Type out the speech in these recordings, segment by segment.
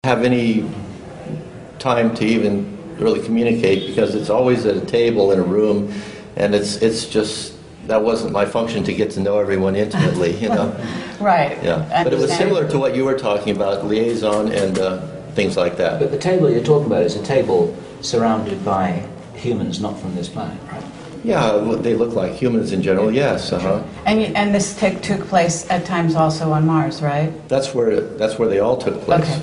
have any time to even really communicate, because it's always at a table in a room, and it's just, that wasn't my function to get to know everyone intimately, you know. Right. Yeah. But it was similar to what you were talking about, liaison and things like that. But the table you're talking about is a table surrounded by humans not from this planet, right? Yeah, they look like humans in general, yes. And this took place at times also on Mars, right? That's where they all took place. Okay.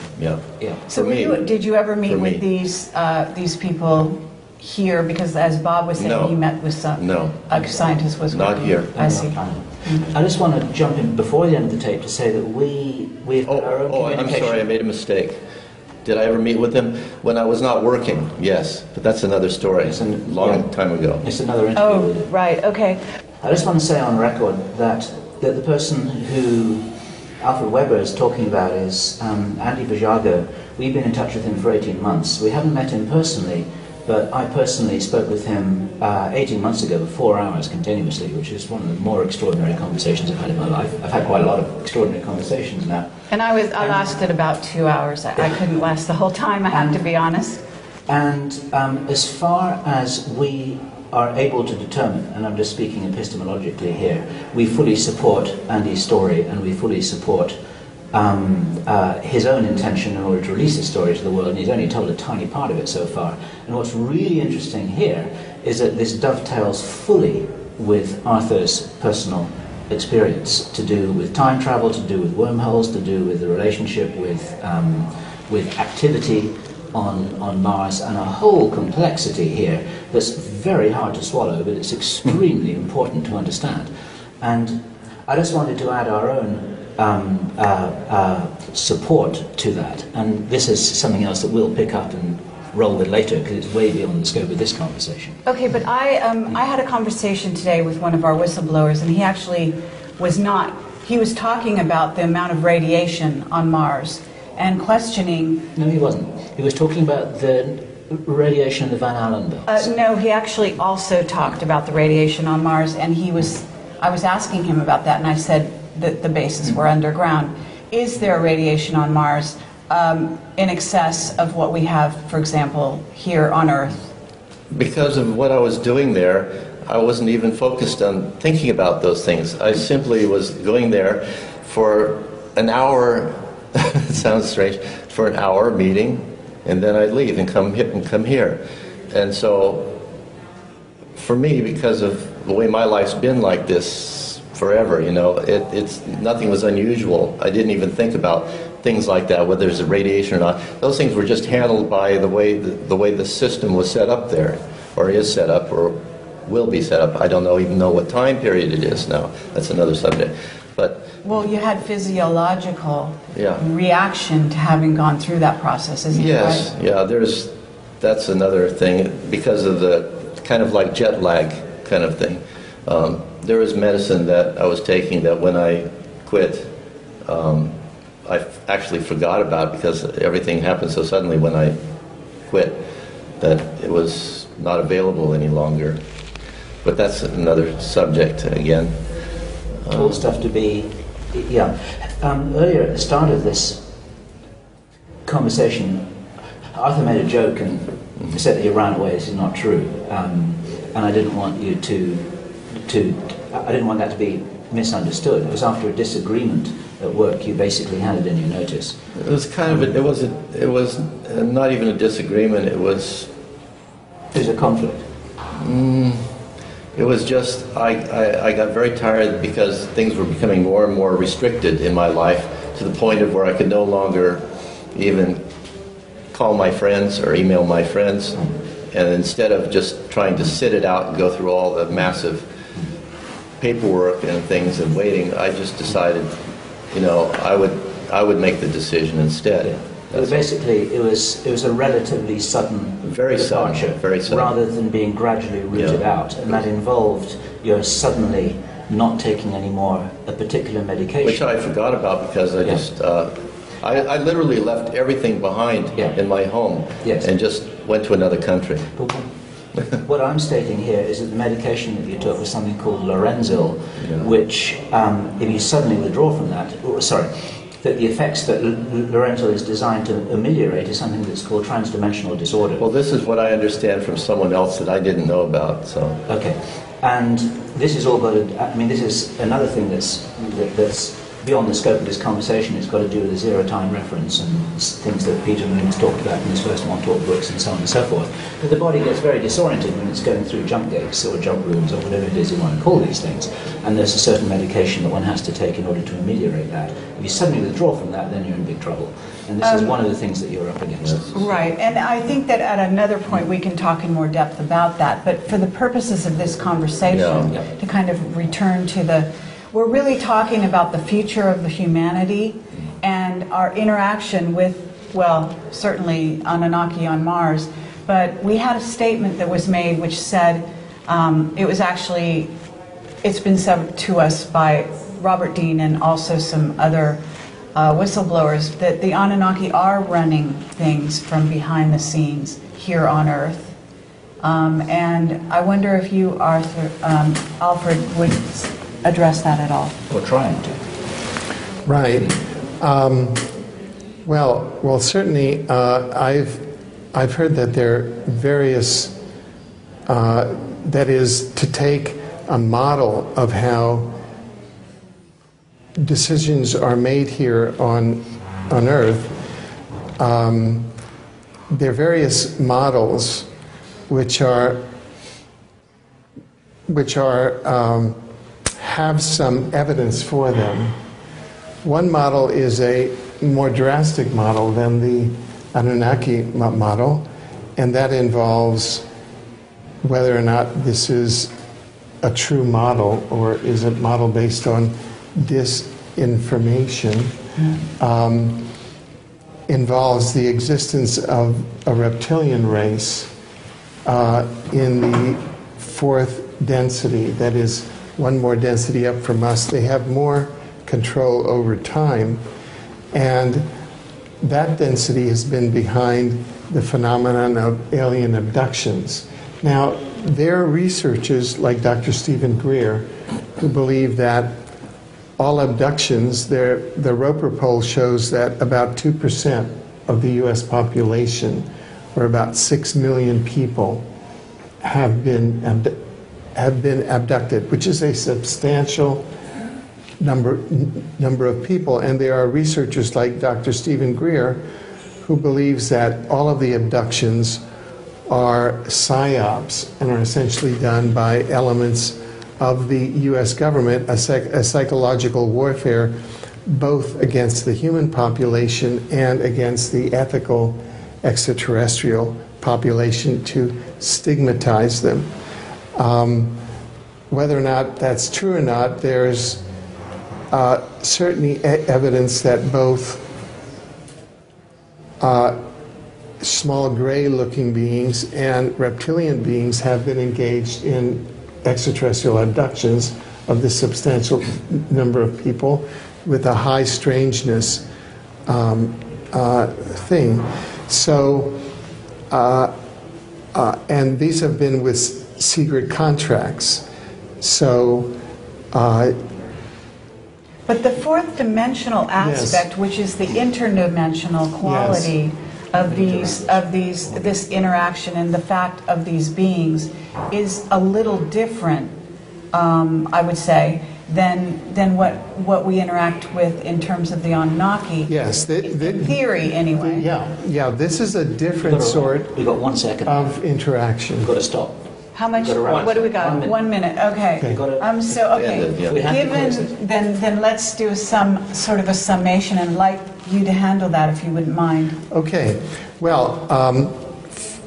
Yeah. So did you ever meet with these people here? Because as Bob was saying, he met with some scientists. Was not here. I see. I just want to jump in before the end of the tape to say that we've got our own communication. I'm sorry, I made a mistake. Did I ever meet with them? When I was not working, yes. But that's another story. It's a long time ago. It's another interview. Oh, right, okay. I just want to say on record that the person who Alfred Webre is talking about is Andy Vajago. We've been in touch with him for 18 months. We haven't met him personally, but I personally spoke with him 18 months ago for 4 hours continuously, which is one of the more extraordinary conversations I've had in my life. I've had quite a lot of extraordinary conversations now. And I lasted about 2 hours. I couldn't last the whole time, I have to be honest. And as far as we are able to determine, and I'm just speaking epistemologically here, we fully support Andy's story, and we fully support his own intention in order to release his story to the world, and he's only told a tiny part of it so far. And what's really interesting here is that this dovetails fully with Arthur's personal experience, to do with time travel, to do with wormholes, to do with the relationship with activity on Mars, and a whole complexity here that's very hard to swallow, but it's extremely important to understand. And I just wanted to add our own support to that, and this is something else that we'll pick up and roll with later, because it's way beyond the scope of this conversation. Okay, but I had a conversation today with one of our whistleblowers, and he actually was not. He was talking about the amount of radiation on Mars and questioning. No, he wasn't. He was talking about the radiation of the Van Allen belts. No, he actually also talked about the radiation on Mars, and I was asking him about that, and I said that the bases were underground. Is there radiation on Mars in excess of what we have, for example, here on Earth? Because of what I was doing there, I wasn't even focused on thinking about those things. I simply was going there for an hour, it sounds strange, for an hour meeting, and then I'd leave and come here. And so, for me, because of the way my life's been like this forever, you know, it's nothing was unusual. I didn't even think about things like that, whether there's a radiation or not. Those things were just handled by the way the system was set up there, or is set up, or will be set up. I don't even know what time period it is now. That's another subject. But well, you had physiological reaction to having gone through that process, isn't it? Yes, yeah. That's another thing, because of the kind of like jet lag kind of thing. There was medicine that I was taking that when I quit, I actually forgot about, because everything happened so suddenly when I quit that it was not available any longer. But that's another subject again. All stuff to be, yeah. Earlier at the start of this conversation, Arthur made a joke and said that he ran away. This is not true, and I didn't want you I didn't want that to be misunderstood. It was after a disagreement at work. You basically handed in your notice. It was kind of it was not even a disagreement. It was a conflict. It was just I got very tired, because things were becoming more and more restricted in my life, to the point of where I could no longer even call my friends or email my friends. And instead of just trying to sit it out and go through all the massive paperwork and things and waiting, I just decided, you know, I would make the decision instead. But basically, it was a relatively sudden departure, very sudden, rather than being gradually rooted out, and that involved your suddenly not taking any more a particular medication, which I forgot about, because I just I literally left everything behind in my home and just went to another country. But what I'm stating here is that the medication that you took was something called Lorenzil, which, if you suddenly withdraw from that, that the effects that Lorenzo is designed to ameliorate is something that's called transdimensional disorder. Well, this is what I understand from someone else that I didn't know about. So Okay, and this is all got to, I mean, this is another thing that's beyond the scope of this conversation. It's got to do with the zero-time reference and things that Peter Moon's talked about in his first Montauk books and so on and so forth. But the body gets very disoriented when it's going through jump gates or jump rooms or whatever it is you want to call these things. And there's a certain medication that one has to take in order to ameliorate that. If you suddenly withdraw from that, then you're in big trouble. And this is one of the things that you're up against. Right, and I think that at another point we can talk in more depth about that. But for the purposes of this conversation, Yeah. to kind of return to we're really talking about the future of the humanity and our interaction with, well, certainly Anunnaki on Mars. But we had a statement that was made which said, it's been said to us by Robert Dean and also some other whistleblowers, that the Anunnaki are running things from behind the scenes here on Earth. And I wonder if you, Alfred, would address that at all. Or trying to. Right. Well, certainly, I've heard that there are various. That is to take a model of how decisions are made here on Earth. There are various models which have some evidence for them. One model is a more drastic model than the Anunnaki model, and that involves whether or not this is a true model or is a model based on disinformation. Involves the existence of a reptilian race in the fourth density, that is, one more density up from us. They have more control over time, and that density has been behind the phenomenon of alien abductions. Now, there are researchers like Dr. Stephen Greer who believe that all abductions, the Roper poll shows that about 2% of the U.S. population, or about 6 million people, have been abducted, which is a substantial number of people. And there are researchers like Dr. Stephen Greer who believes that all of the abductions are psyops and are essentially done by elements of the U.S. government, a psychological warfare both against the human population and against the ethical extraterrestrial population to stigmatize them. Whether or not that's true or not, there's certainly evidence that both small gray-looking beings and reptilian beings have been engaged in extraterrestrial abductions of this substantial number of people with a high strangeness thing. So, and these have been with secret contracts. So, but the fourth dimensional aspect, yes, which is the interdimensional quality, yes, of this interaction and the fact of these beings, is a little different, I would say, than what we interact with in terms of the Anunnaki. Yes, in theory, anyway. Yeah. This is a different sort. We've got 1 second of interaction. We've got to stop. How much? What do we got? 1 minute. Okay. Then let's do some sort of a summation, and like you to handle that, if you wouldn't mind. Okay. Well,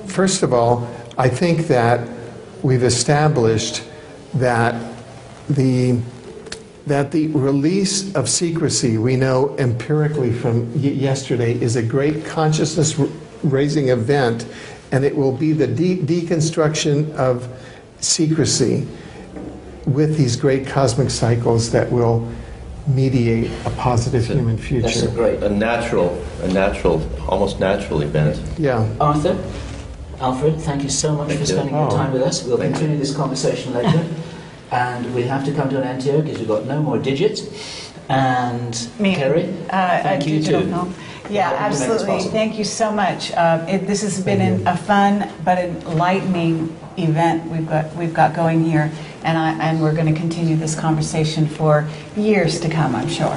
first of all, I think that we've established that the release of secrecy, we know empirically from yesterday, is a great consciousness-raising event, and it will be the deconstruction of secrecy with these great cosmic cycles that will mediate a positive human future. That's a great, a natural, almost natural event. Yeah. Arthur, Alfred, thank you so much for spending your time with us. We'll continue this conversation later. And we have to come to an end here because we've got no more digits. And Kerry, thank you digital too. film. Yeah, Helping to make this absolutely. possible. Thank you so much. This has been a fun but enlightening event we've got going here, and we're going to continue this conversation for years to come, I'm sure.